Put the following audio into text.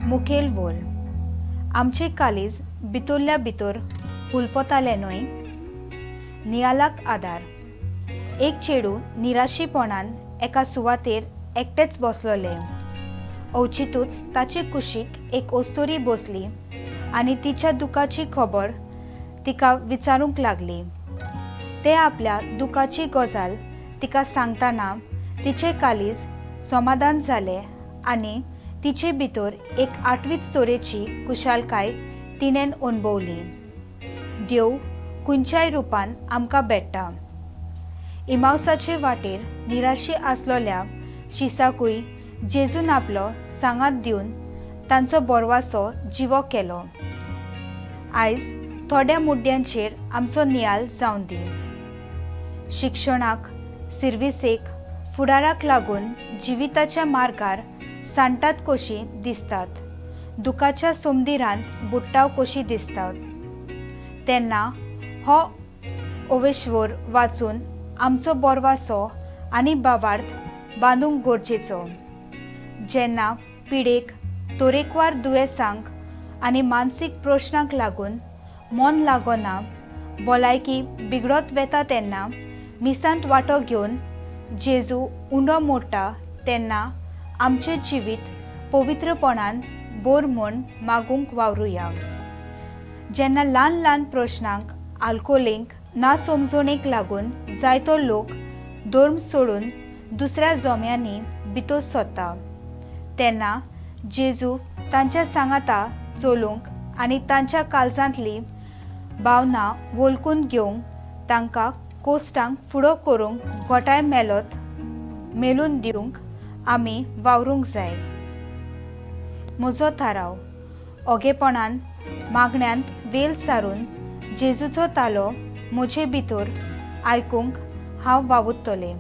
मुखेल वोल आमचे कालीज भितरल्या भितर हुलपताले न्हय। नियालाक आदार एक चेडू निराशीपणान एका सुवातेर एकटेच बसलोले। अवचितूच ताचे कुशीक एक ओस्तोरी बसली आनी तिच्या दुखाची खबर तिका विचारूंक लागली। ते आपल्या दुखाची गजाल तिका सांगतना तिचे कालीज समाधान जाले आनी तिचे भितर एक आठवीच तरेची कुशालकाय तिणेन अणभवली। देव खंयच्याय रुपान आमकां भेटता। इमावसाचे वाटेर निराशी आसलोल्या शिसाकूय जेजून आपलो सांगात दिवन तांचो बोरवासो जिवो केलो। आयज थोड्या मुड्ड्यांचेर आमचो नियाल जावन दी। शिक्षणाक, सर्विसेक, फुडाराक लागून जिविताच्या मार्गार सांडटात कशी दिसतात, दुखाच्या सोमदिरांत बुडटाव कशी दिसतात, तेन्ना हो ओवेश्वर वाचून आमचो बोरवासो आनी भावार्थ बांदूंक गरजेचो। जेन्ना पिडेक तरेकवार दुयेंसांक आनी मानसीक प्रश्नांक लागून मन लागना, भलायकी बिगडत वेता तेन्ना मिसांत वांटो घेवन जेजू उंडो मोडटा तेन्ना आमचें जिवीत पवित्रपणान बोर म्हूण मागूंक वावरुया। जेन्ना ल्हान ल्हान प्रश्नांक, आल्कोलींक ना समजणेक लागून जायतो लोक धर्म सोडून दुसऱ्या जोम्यांनी भितर सोदता, तेन्ना जेजू तांच्या सांगाता चलूंक आनी तांच्या काळजांतली भावना वळखून घेवंक तांकां कोश्टांक फुडो करूंक गोठाय मेलून दिवंक आमी वावरूंक जाय। म्हजो थाराव ओगेपणान मागण्यांत वेल सारून जेजूचो तालो म्हजे भितर आयकूंक हांव वावुरतलें।